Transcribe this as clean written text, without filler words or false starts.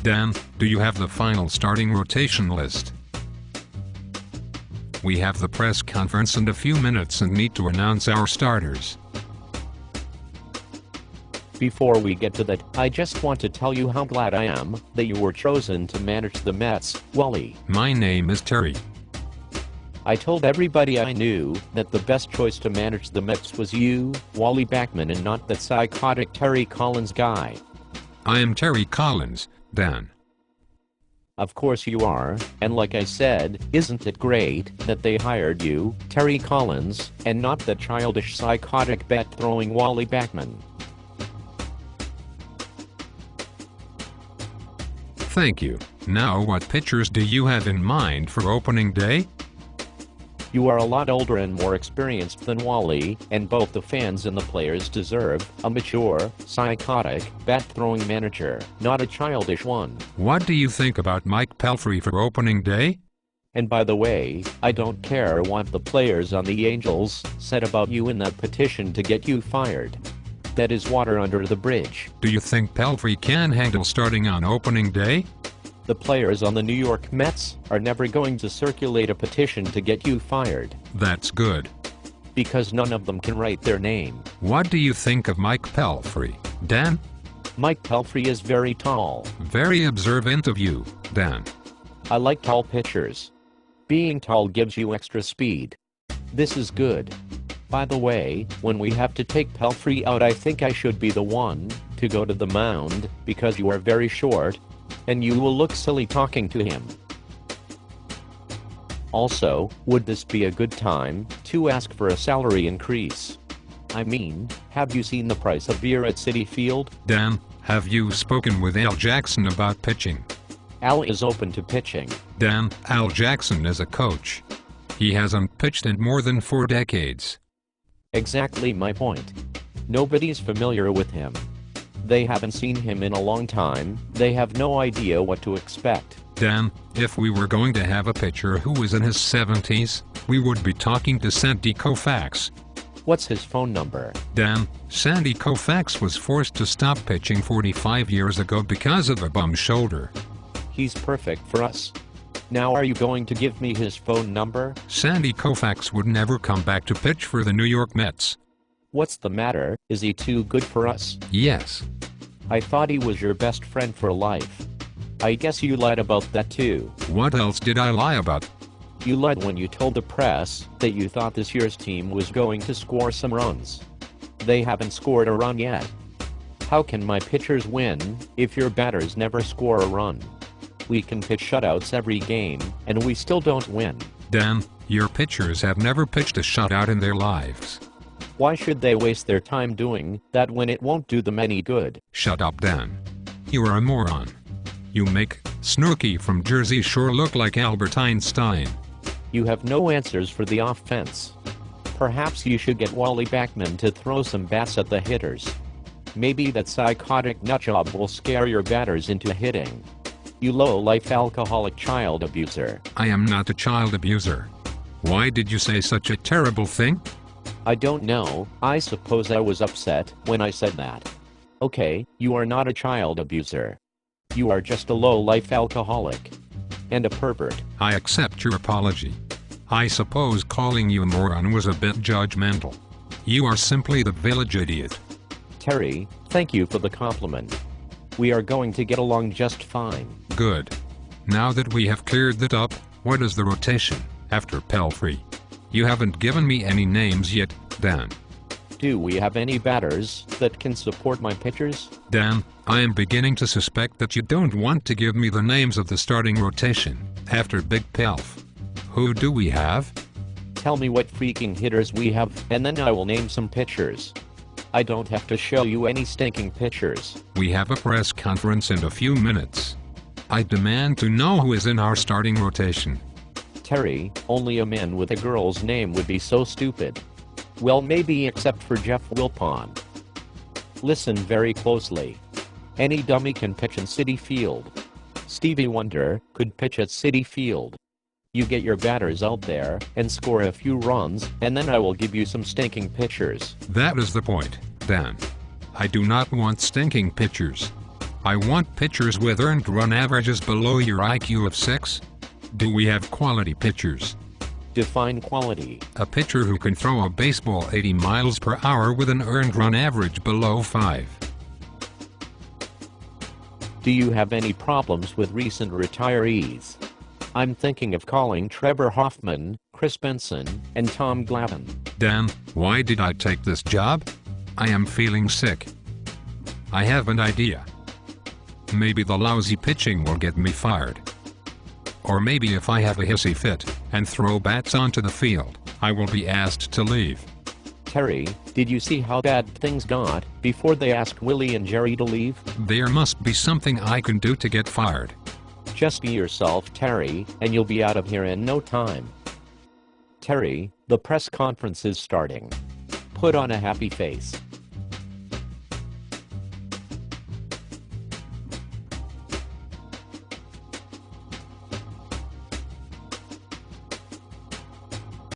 Dan, do you have the final starting rotation list? We have the press conference in a few minutes and need to announce our starters. Before we get to that, I just want to tell you how glad I am that you were chosen to manage the Mets, Wally. My name is Terry. I told everybody I knew that the best choice to manage the Mets was you, Wally Backman, and not that psychotic Terry Collins guy. I am Terry Collins, Dan. Of course you are, and like I said, isn't it great that they hired you, Terry Collins, and not that childish psychotic bat-throwing Wally Backman? Thank you. Now what pitchers do you have in mind for opening day? You are a lot older and more experienced than Wally, and both the fans and the players deserve a mature, psychotic, bat-throwing manager, not a childish one. What do you think about Mike Pelfrey for opening day? And by the way, I don't care what the players on the Angels said about you in that petition to get you fired. That is water under the bridge. Do you think Pelfrey can handle starting on opening day? The players on the New York Mets are never going to circulate a petition to get you fired. That's good. Because none of them can write their name. What do you think of Mike Pelfrey, Dan? Mike Pelfrey is very tall. Very observant of you, Dan. I like tall pitchers. Being tall gives you extra speed. This is good. By the way, when we have to take Pelfrey out, I think I should be the one to go to the mound, because you are very short, and you will look silly talking to him. Also, would this be a good time to ask for a salary increase? I mean, have you seen the price of beer at Citi Field? Dan, have you spoken with Al Jackson about pitching? Al is open to pitching. Dan, Al Jackson is a coach. He hasn't pitched in more than 4 decades. Exactly my point. Nobody's familiar with him. They haven't seen him in a long time, they have no idea what to expect. Dan, if we were going to have a pitcher who was in his 70s, we would be talking to Sandy Koufax. What's his phone number? Dan, Sandy Koufax was forced to stop pitching 45 years ago because of a bum shoulder. He's perfect for us. Now are you going to give me his phone number? Sandy Koufax would never come back to pitch for the New York Mets. What's the matter? Is he too good for us? Yes. I thought he was your best friend for life. I guess you lied about that too. What else did I lie about? You lied when you told the press that you thought this year's team was going to score some runs. They haven't scored a run yet. How can my pitchers win if your batters never score a run? We can pitch shutouts every game, and we still don't win. Dan, your pitchers have never pitched a shutout in their lives. Why should they waste their time doing that when it won't do them any good? Shut up, Dan. You are a moron. You make Snooki from Jersey Shore look like Albert Einstein. You have no answers for the offense. Perhaps you should get Wally Backman to throw some bats at the hitters. Maybe that psychotic nutjob will scare your batters into hitting. You low-life alcoholic child abuser. I am not a child abuser. Why did you say such a terrible thing? I don't know, I suppose I was upset when I said that. Okay, you are not a child abuser. You are just a low-life alcoholic. And a pervert. I accept your apology. I suppose calling you a moron was a bit judgmental. You are simply the village idiot. Terry, thank you for the compliment. We are going to get along just fine. Good. Now that we have cleared that up, what is the rotation after Pelfrey? You haven't given me any names yet, Dan. Do we have any batters that can support my pitchers? Dan, I am beginning to suspect that you don't want to give me the names of the starting rotation after Big Pelf. Who do we have? Tell me what freaking hitters we have, and then I will name some pitchers. I don't have to show you any stinking pitchers. We have a press conference in a few minutes. I demand to know who is in our starting rotation. Terry, only a man with a girl's name would be so stupid. Well, maybe except for Jeff Wilpon. Listen very closely. Any dummy can pitch in Citi Field. Stevie Wonder could pitch at Citi Field. You get your batters out there and score a few runs, and then I will give you some stinking pitchers. That is the point, Dan. I do not want stinking pitchers. I want pitchers with earned run averages below your IQ of 6. Do we have quality pitchers? Define quality. A pitcher who can throw a baseball 80 miles per hour with an earned run average below 5. Do you have any problems with recent retirees? I'm thinking of calling Trevor Hoffman, Chris Benson, and Tom Glavine. Dan, why did I take this job? I am feeling sick. I have an idea. Maybe the lousy pitching will get me fired. Or maybe if I have a hissy fit and throw bats onto the field, I will be asked to leave. Terry, did you see how bad things got before they asked Willie and Jerry to leave? There must be something I can do to get fired. Just be yourself, Terry, and you'll be out of here in no time. Terry, the press conference is starting. Put on a happy face.